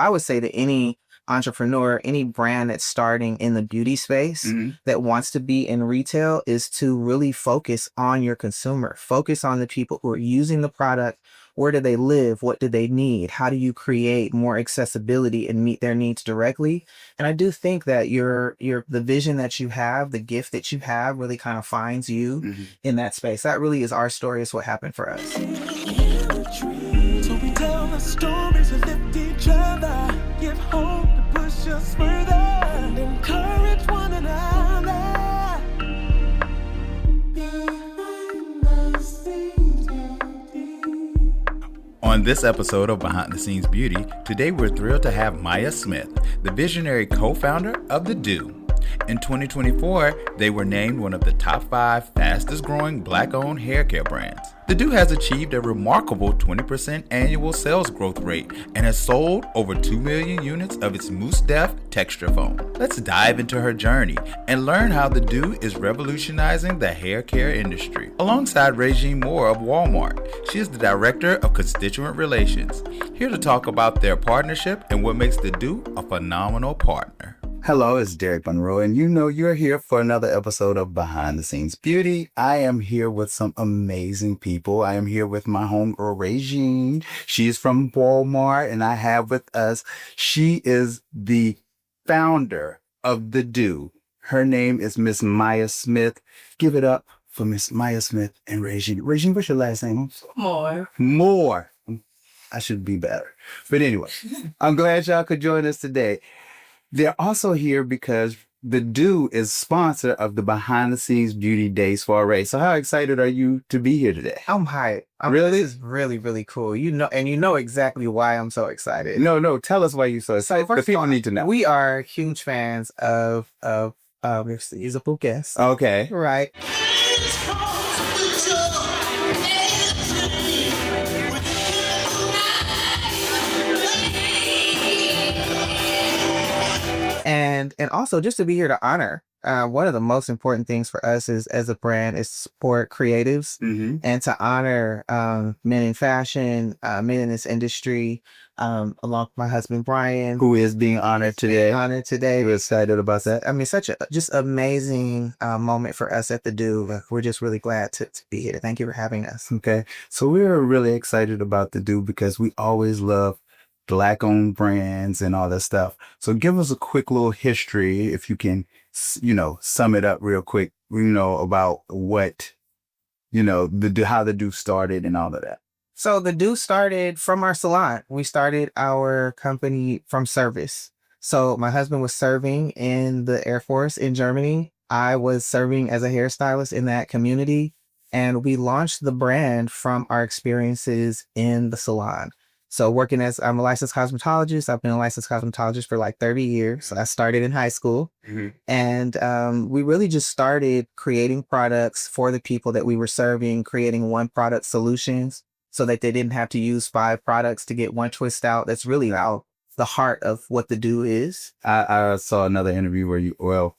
I would say to any entrepreneur, any brand that's starting in the beauty space that wants to be in retail is to really focus on your consumer, focus on the people who are using the product. Where do they live? What do they need? How do you create more accessibility and meet their needs directly? And I do think that the vision that you have, the gift that you have really kind of finds you in that space. That really is our story. Is what happened for us. So we tell the stories and lift each other, give hope to push us further, and encourage one another. On this episode of Behind the Scenes Beauty, today we're thrilled to have Maya Smith, the visionary co-founder of the DOUX. In 2024, they were named one of the top 5 fastest growing Black-owned hair care brands. The DOUX has achieved a remarkable 20% annual sales growth rate and has sold over 2 million units of its Mousse Def texture foam. Let's dive into her journey and learn how the DOUX is revolutionizing the hair care industry. Alongside Regine Moore of Walmart, she is the Director of Constituent Relations, here to talk about their partnership and what makes the DOUX a phenomenal partner. Hello, it's Derek Monroe, and you're here for another episode of Behind the Scenes Beauty. I am here with some amazing people. I am here with my homegirl, Regine. She is from Walmart, and I have with us, she is the founder of the DOUX. Her name is Miss Maya Smith. Give it up for Miss Maya Smith and Regine. Regine, what's your last name? Moore. I should be better. But anyway, I'm glad y'all could join us today. They're also here because the DOUX is sponsor of the Behind the Scenes Beauty Days Soiree. So how excited are you to be here today? I'm hyped. Really? This is really, really cool. You know exactly why I'm so excited. No, tell us why you're so excited. First The people of all, need to know. We are huge fans of usable guests. Okay. Right. And also just to be here to honor one of the most important things for us is as a brand is support creatives and to honor men in fashion, men in this industry, along with my husband Brian, Who is being honored today. We're excited about that. I mean, such a just amazing moment for us at the DOUX. We're just really glad to be here. Thank you for having us. Okay. So we're really excited about the DOUX because we always love Black-owned brands and all that stuff. So give us a quick little history, if you can, sum it up real quick, about what, how the DOUX started and all of that. So the DOUX started from our salon. We started our company from service. So my husband was serving in the Air Force in Germany. I was serving as a hairstylist in that community. And we launched the brand from our experiences in the salon. So I'm a licensed cosmetologist. I've been a licensed cosmetologist for like 30 years. I started in high school and we really just started creating products for the people that we were serving, creating one product solutions so that they didn't have to use 5 products to get one twist out. That's really now the heart of what the DOUX is. I saw another interview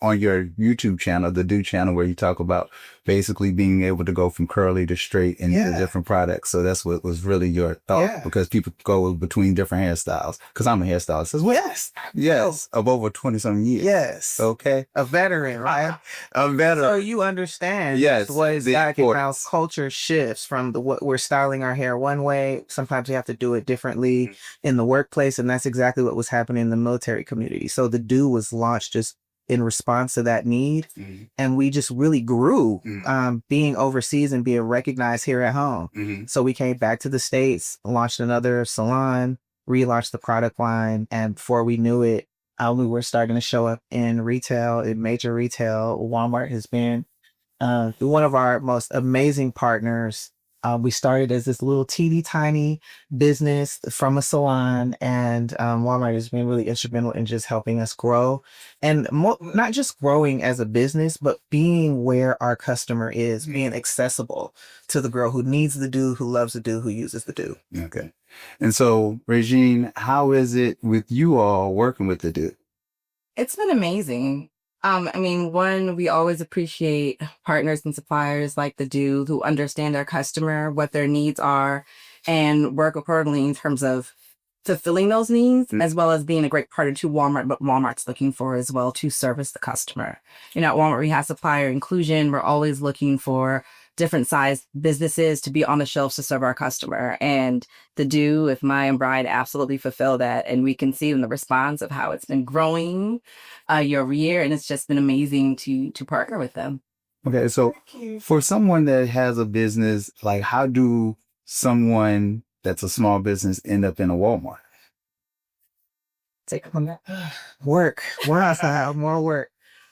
on your YouTube channel, the DOUX channel, where you talk about basically being able to go from curly to straight into different products. So that's what was really your thought, because people go between different hairstyles. Because I'm a hairstylist as well. Yes, of over 20-some years. Yes. Okay. A veteran, right? A veteran. So you understand what is like how culture shifts from what we're styling our hair one way. Sometimes we have to do it differently in the workplace. And that's exactly what was happening in the military community. So the DOUX was launched just in response to that need. And we just really grew being overseas and being recognized here at home. So we came back to the States, launched another salon, relaunched the product line. And before we knew it, we were starting to show up in retail, in major retail. Walmart has been one of our most amazing partners. We started as this little teeny tiny business from a salon, and Walmart has been really instrumental in just helping us grow, and not just growing as a business, but being where our customer is, being accessible to the girl who needs the DOUX, who loves the DOUX, who uses the DOUX. Okay. And so, Regine, how is it with you all working with the DOUX? It's been amazing. One, we always appreciate partners and suppliers like the DOUX who understand our customer, what their needs are, and work accordingly in terms of fulfilling those needs, as well as being a great partner to Walmart, but Walmart's looking for as well to service the customer. You know, at Walmart, we have supplier inclusion. We're always looking for different sized businesses to be on the shelves to serve our customer. And the DOUX, if Maya and Bride absolutely fulfill that. And we can see in the response of how it's been growing year over year. And it's just been amazing to partner with them. Okay, so for someone that has a business, like how do someone that's a small business end up in a Walmart? Take on that. Work. More work.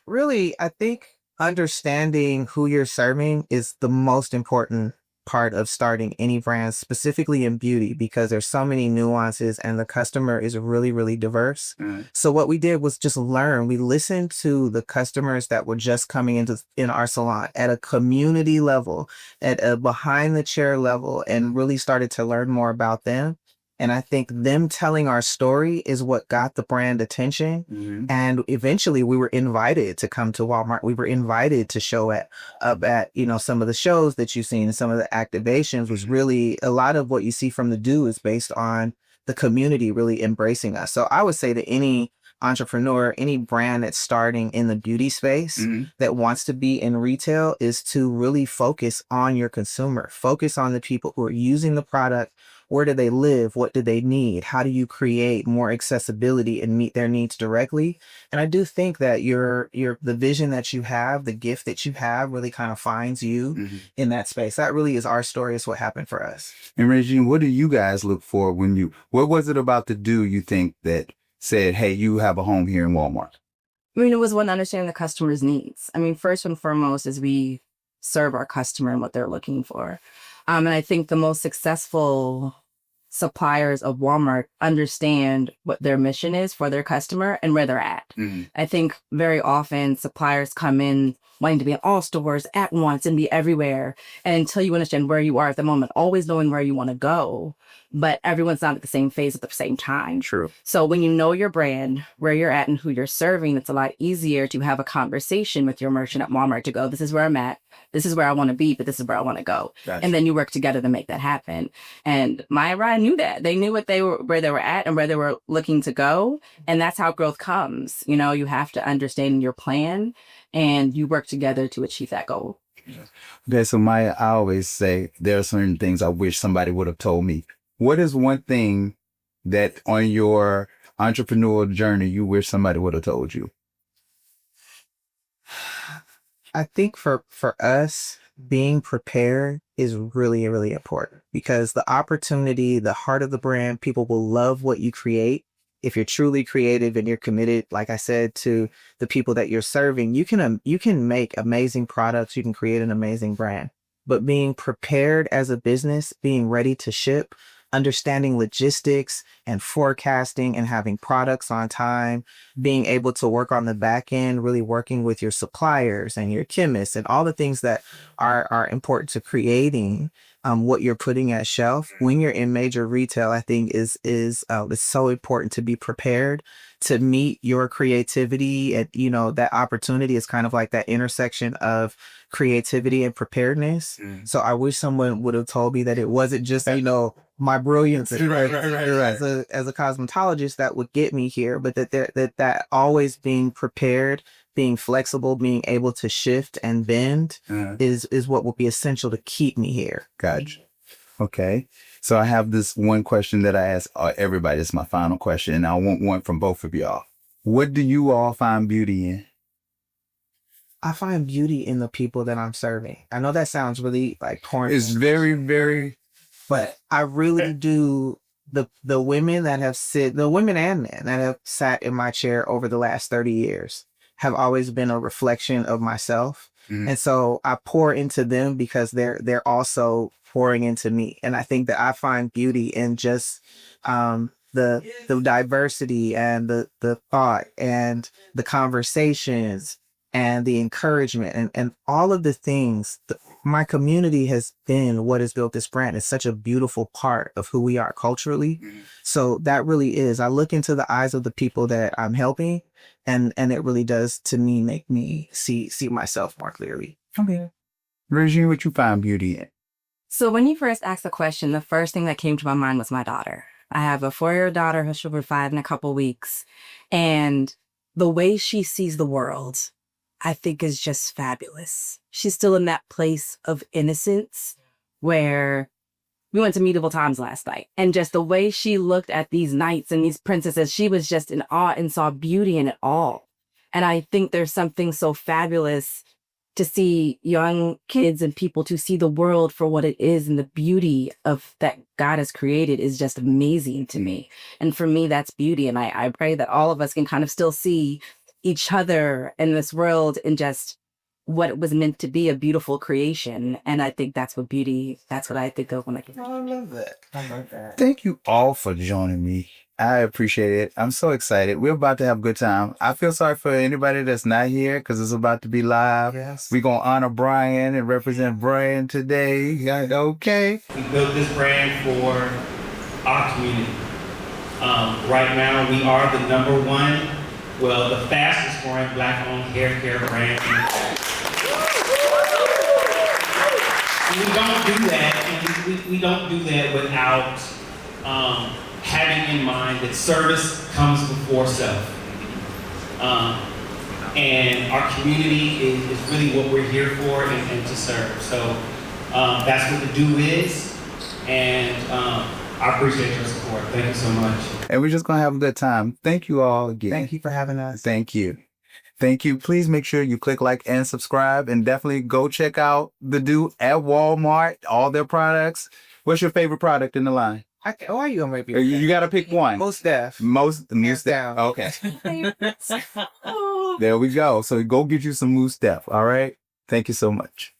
Really, I think understanding who you're serving is the most important part of starting any brand, specifically in beauty, because there's so many nuances and the customer is really, really diverse. So what we did was just learn. We listened to the customers that were just coming in our salon at a community level, at a behind the chair level, and really started to learn more about them. And I think them telling our story is what got the brand attention. And eventually we were invited to come to Walmart. We were invited to show up at, you know, some of the shows that you've seen, some of the activations was really a lot of what you see from the DOUX is based on the community really embracing us. So I would say to any entrepreneur, any brand that's starting in the beauty space that wants to be in retail is to really focus on your consumer, focus on the people who are using the product. Where do they live? What do they need? How do you create more accessibility and meet their needs directly? And I do think that the vision that you have, the gift that you have really kind of finds you in that space. That really is our story. Is what happened for us. And Regine, what do you guys look for what was it about the DOUX you think that said, hey, you have a home here in Walmart? I mean, it was one, understanding the customer's needs. I mean, first and foremost is we serve our customer and what they're looking for. And I think the most successful suppliers of Walmart understand what their mission is for their customer and where they're at. I think very often suppliers come in wanting to be in all stores at once and be everywhere. And until you understand where you are at the moment, always knowing where you want to go, but everyone's not at the same phase at the same time. True. So when you know your brand, where you're at and who you're serving, it's a lot easier to have a conversation with your merchant at Walmart to go, this is where I'm at. This is where I want to be, but this is where I want to go. Gotcha. And then you work together to make that happen. And Maya and Ryan knew that. They knew where they were at and where they were looking to go. And that's how growth comes. You know, you have to understand your plan and you work together to achieve that goal. Okay, so Maya, I always say there are certain things I wish somebody would have told me. What is one thing that on your entrepreneurial journey you wish somebody would have told you? I think for us, being prepared is really, really important because the opportunity, the heart of the brand, people will love what you create. If you're truly creative and you're committed, like I said, to the people that you're serving, you can make amazing products. You can create an amazing brand, but being prepared as a business, being ready to ship, understanding logistics and forecasting and having products on time, being able to work on the back end, really working with your suppliers and your chemists and all the things that are important to creating what you're putting at shelf when you're in major retail, I think is so important to be prepared to meet your creativity. And, you know, that opportunity is kind of like that intersection of creativity and preparedness. So I wish someone would have told me that it wasn't just, you know, my brilliance Right. as a cosmetologist that would get me here, but that always being prepared, being flexible, being able to shift and bend is what will be essential to keep me here. Gotcha. Okay. So I have this one question that I ask everybody. It's my final question, and I want one from both of y'all. What do you all find beauty in? I find beauty in the people that I'm serving. I know that sounds really like corny. It's very, very... But I really do. The women that have the women and men that have sat in my chair over the last 30 years have always been a reflection of myself. And so I pour into them because they're also pouring into me. And I think that I find beauty in just the diversity and the thought and the conversations and the encouragement and all of the things. My community has been what has built this brand. It's such a beautiful part of who we are culturally. So that really is. I look into the eyes of the people that I'm helping, and it really does, to me, make me see myself more clearly. Okay. Regine, what you find beauty in? So when you first asked the question, the first thing that came to my mind was my daughter. I have a 4-year daughter, she'll be 5 in a couple weeks. And the way she sees the world, I think is just fabulous. She's still in that place of innocence where we went to medieval times last night. And just the way she looked at these knights and these princesses, she was just in awe and saw beauty in it all. And I think there's something so fabulous to see young kids and people to see the world for what it is, and the beauty of that God has created is just amazing to me. And for me, that's beauty. And I pray that all of us can kind of still see each other in this world and just what it was meant to be, a beautiful creation. And I think that's what I think of when I think. I love that. I love that. Thank you all for joining me. I appreciate it. I'm so excited. We're about to have a good time. I feel sorry for anybody that's not here because it's about to be live. Yes. We're going to honor Brian and represent Brian today. Yeah, okay. We built this brand for our community. Right now, we are the the fastest growing Black-owned hair care brand in the country. We don't do that, and we don't do that without having in mind that service comes before self. And our community is really what we're here for and to serve. So that's what the DOUX is, and I appreciate your support. Thank you so much. And we're just going to have a good time. Thank you all again. Thank you for having us. Thank you. Thank you. Please make sure you click like and subscribe, and definitely go check out the DOUX at Walmart, all their products. What's your favorite product in the line? Are you gonna be? You got to pick one. Most Def. Most Hands down. Okay. There we go. So go get you some Mousse Def. All right. Thank you so much.